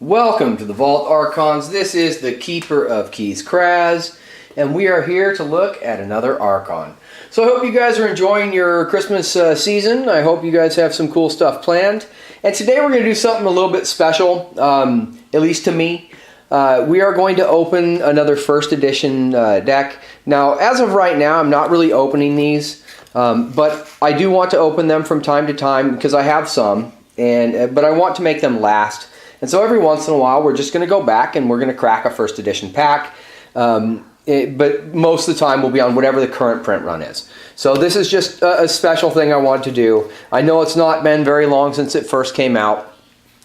Welcome to the Vault Archons. This is the Keeper of Keys, Kraz, and we are here to look at another Archon. So I hope you guys are enjoying your Christmas season. I hope you guys have some cool stuff planned. And today we're going to do something a little bit special, at least to me. We are going to open another first edition deck. Now, as of right now, I'm not really opening these, but I do want to open them from time to time because I have some, but I want to make them last. And so every once in a while, we're just going to go back and we're going to crack a first edition pack. But most of the time, we'll be on whatever the current print run is. So this is just a special thing I want to do. I know it's not been very long since it first came out,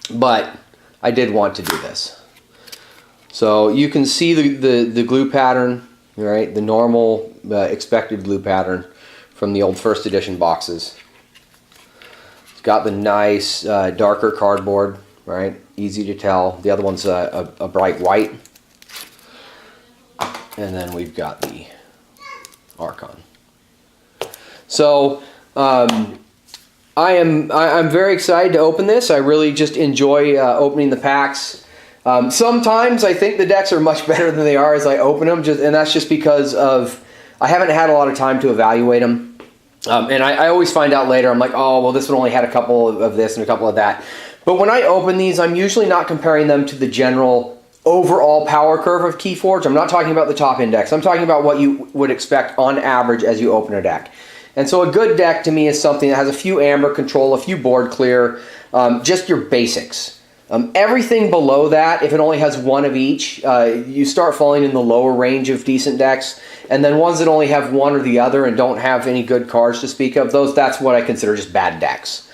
but I did want to do this. So you can see the glue pattern, right? The normal expected glue pattern from the old first edition boxes. It's got the nice darker cardboard, right? Easy to tell. The other one's a bright white. And then we've got the Archon. So I'm very excited to open this. I really just enjoy opening the packs. Sometimes I think the decks are much better than they are as I open them, and that's just because I haven't had a lot of time to evaluate them. And I always find out later, I'm like, oh, well, this one only had a couple of this and a couple of that. But when I open these, I'm usually not comparing them to the general overall power curve of Keyforge. I'm not talking about the top index. I'm talking about what you would expect on average as you open a deck. And so a good deck to me is something that has a few amber control, a few board clear, just your basics. Everything below that, if it only has one of each, you start falling in the lower range of decent decks. And then ones that only have one or the other and don't have any good cards to speak of, that's what I consider just bad decks.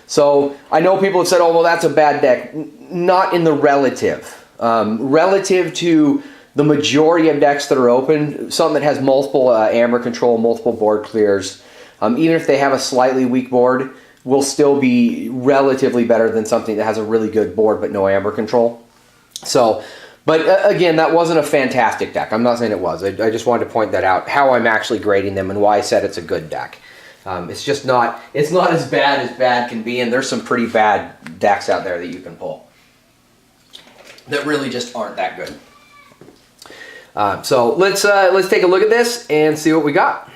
So I know people have said, oh, well, that's a bad deck. Not in the relative. Relative to the majority of decks that are open, something that has multiple amber control, multiple board clears, even if they have a slightly weak board, will still be relatively better than something that has a really good board but no amber control. So, but again, that wasn't a fantastic deck. I'm not saying it was. I just wanted to point that out, how I'm actually grading them and why I said it's a good deck. It's just not, it's not as bad can be, and there's some pretty bad decks out there that you can pull that really just aren't that good. So let's take a look at this and see what we got.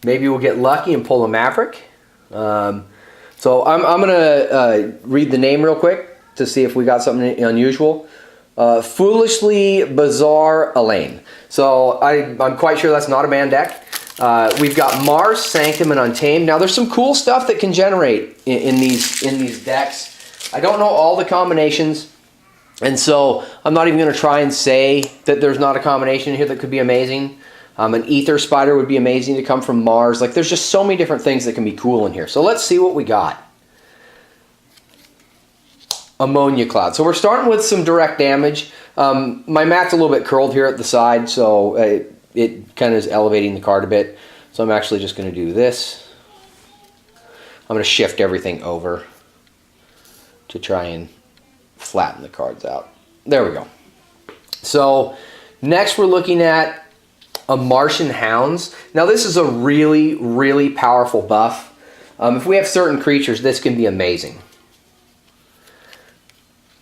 Maybe we'll get lucky and pull a Maverick. So I'm gonna read the name real quick to see if we got something unusual. Foolishly Bizarre Elaine. So I'm quite sure that's not a banned deck. We've got Mars, Sanctum, and Untamed. Now there's some cool stuff that can generate in these decks. I don't know all the combinations, and so I'm not even going to try and say that there's not a combination here that could be amazing. An Ether Spider would be amazing to come from Mars. Like, there's just so many different things that can be cool in here. So let's see what we got. Ammonia Cloud. So we're starting with some direct damage. My mat's a little bit curled here at the side, so it kind of is elevating the card a bit. So I'm actually just going to do this. I'm going to shift everything over to try and flatten the cards out. There we go. So next we're looking at a Martian Hounds. Now this is a really, really powerful buff. If we have certain creatures, this can be amazing.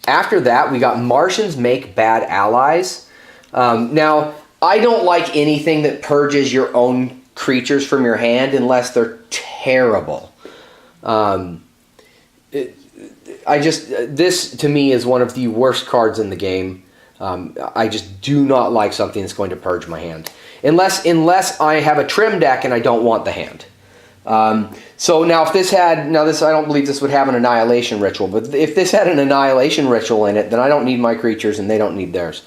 After that, we got Martians Make Bad Allies. Now, I don't like anything that purges your own creatures from your hand unless they're terrible. This to me is one of the worst cards in the game. I just do not like something that's going to purge my hand. Unless I have a trim deck and I don't want the hand. So now if this had, I don't believe this would have an Annihilation Ritual, but if this had an Annihilation Ritual in it, then I don't need my creatures and they don't need theirs.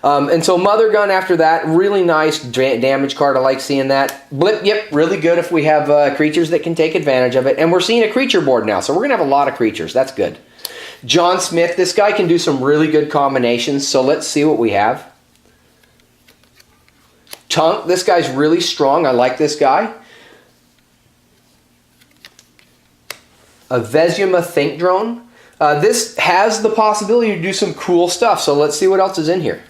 And so Mother Gun after that, really nice damage card. I like seeing that. Blip, yep, really good if we have creatures that can take advantage of it. And we're seeing a creature board now, so we're going to have a lot of creatures. That's good. John Smith, this guy can do some really good combinations, so let's see what we have. Tunk, this guy's really strong. I like this guy. A Vezuma Think Drone. This has the possibility to do some cool stuff, so let's see what else is in here.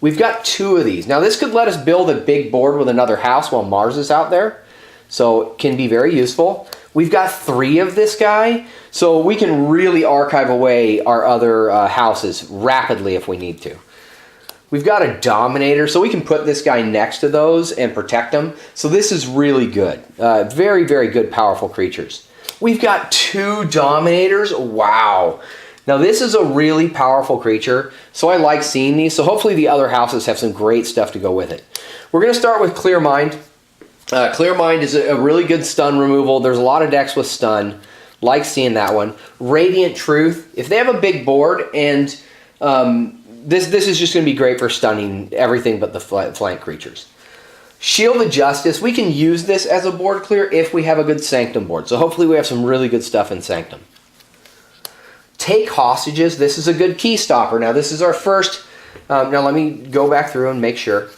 We've got two of these. Now this could let us build a big board with another house while Mars is out there. So it can be very useful. We've got 3 of this guy, so we can really archive away our other houses rapidly if we need to. We've got a Dominator, so we can put this guy next to those and protect them. So this is really good. Very, very good, powerful creatures. We've got 2 Dominators. Wow. Now this is a really powerful creature, so I like seeing these. So hopefully the other houses have some great stuff to go with it. We're going to start with Clear Mind. Clear Mind is a really good stun removal. There's a lot of decks with stun. Like seeing that one. Radiant Truth. If they have a big board, and this is just going to be great for stunning everything but the flank creatures. Shield of Justice. We can use this as a board clear if we have a good Sanctum board. So hopefully we have some really good stuff in Sanctum. Take Hostages. This is a good key stopper. Now this is our first. Now let me go back through and make sure.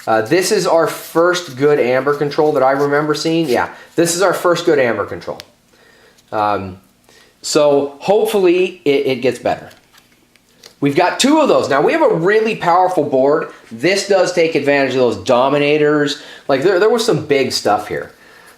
This is our first good Amber control that I remember seeing. Yeah, this is our first good Amber control. So hopefully it gets better. We've got 2 of those. Now we have a really powerful board. This does take advantage of those Dominators. Like there was some big stuff here.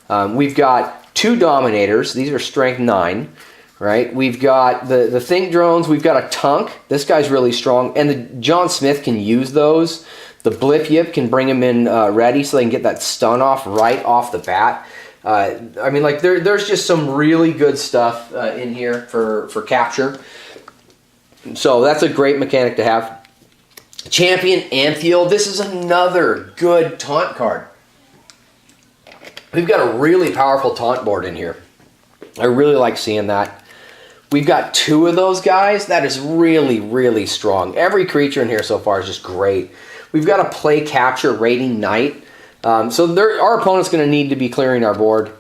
We've got 2 Dominators. These are strength 9, right? We've got the Think Drones. We've got a Tunk. This guy's really strong. And the John Smith can use those. The Blip Yip can bring him in ready so they can get that stun off right off the bat. I mean, like there's just some really good stuff in here for capture. So that's a great mechanic to have. Champion Amphiel. This is another good taunt card. We've got a really powerful taunt board in here. I really like seeing that. We've got 2 of those guys. That is really, really strong. Every creature in here so far is just great. We've got a Play Capture Raiding Knight. So our opponent's going to need to be clearing our board.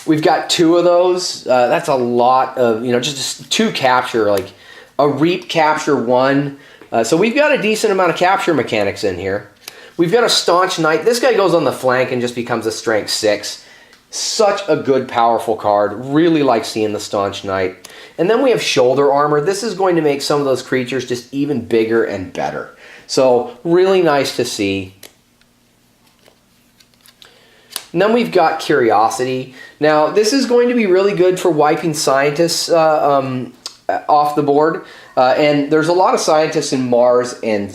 We've got 2 of those. That's a lot of, just 2 capture, like a Reap Capture 1. So we've got a decent amount of capture mechanics in here. We've got a Staunch Knight. This guy goes on the flank and just becomes a strength 6. Such a good, powerful card. Really like seeing the Staunch Knight. And then we have Shoulder Armor. This is going to make some of those creatures just even bigger and better. So really nice to see. And then we've got Curiosity. Now this is going to be really good for wiping Scientists off the board. And there's a lot of Scientists in Mars and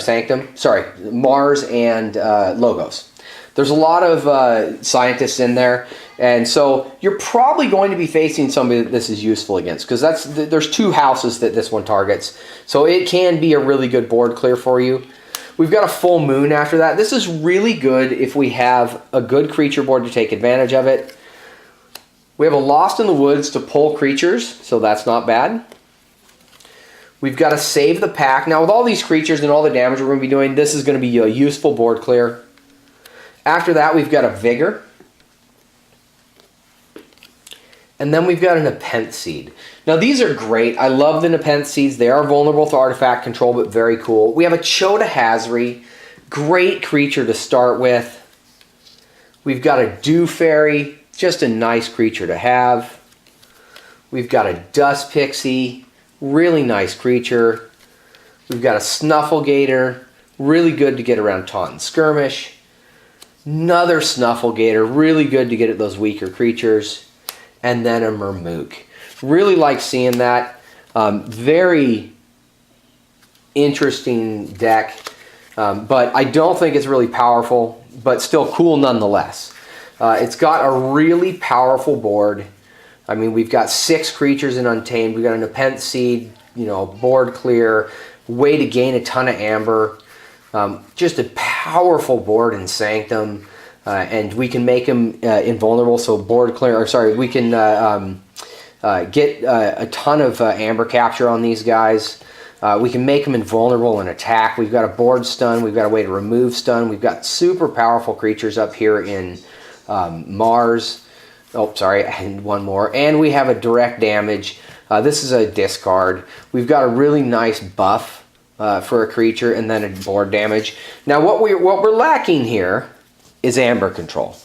Sanctum. Sorry, Mars and Logos. There's a lot of Scientists in there. And so you're probably going to be facing somebody that this is useful against, because there's 2 houses that this one targets. So it can be a really good board clear for you. We've got a Full Moon after that. This is really good if we have a good creature board to take advantage of it. We have a Lost in the Woods to pull creatures, so that's not bad. We've got to Save the Pack. Now with all these creatures and all the damage we're going to be doing, this is going to be a useful board clear. After that, we've got a Vigor. And then we've got a Nepenthe Seed. Now these are great. I love the Nepenthe Seeds. They are vulnerable to artifact control, but very cool. We have a Chota Hazri. Great creature to start with. We've got a Dew Fairy. Just a nice creature to have. We've got a Dust Pixie. Really nice creature. We've got a Snufflegator. Really good to get around Taunt and Skirmish. Another Snufflegator. Really good to get at those weaker creatures. And then a Murmook. Really like seeing that. Very interesting deck. But I don't think it's really powerful, but still cool nonetheless. It's got a really powerful board. I mean, we've got 6 creatures in Untamed. We've got a Nepenthe Seed, board clear, way to gain a ton of Amber. Just a powerful board in Sanctum. And we can make them invulnerable, so board clear, we can get a ton of Amber capture on these guys. We can make them invulnerable in attack. We've got a board stun, we've got a way to remove stun. We've got super powerful creatures up here in Mars. Oh, sorry, and one more. And we have a direct damage. This is a discard. We've got a really nice buff for a creature, and then a board damage. Now what we're lacking here is Amber control.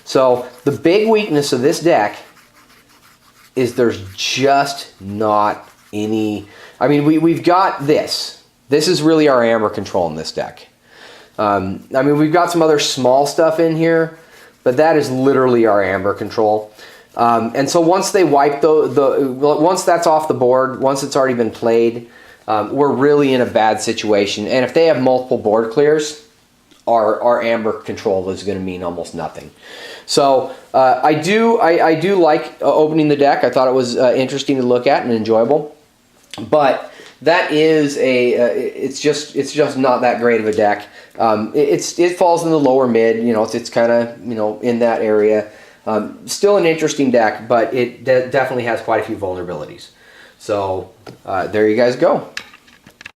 So the big weakness of this deck is there's just not any. I mean, we've got this. This is really our Amber control in this deck. I mean, we've got some other small stuff in here, but that is literally our Amber control. And so once they wipe once that's off the board, once it's already been played, we're really in a bad situation. And if they have multiple board clears, our amber control is going to mean almost nothing. So I do like opening the deck. I thought it was interesting to look at and enjoyable, but that is it's just not that great of a deck. It falls in the lower mid. You know, it's kind of, you know, in that area. Still an interesting deck, but it definitely has quite a few vulnerabilities. So there you guys go.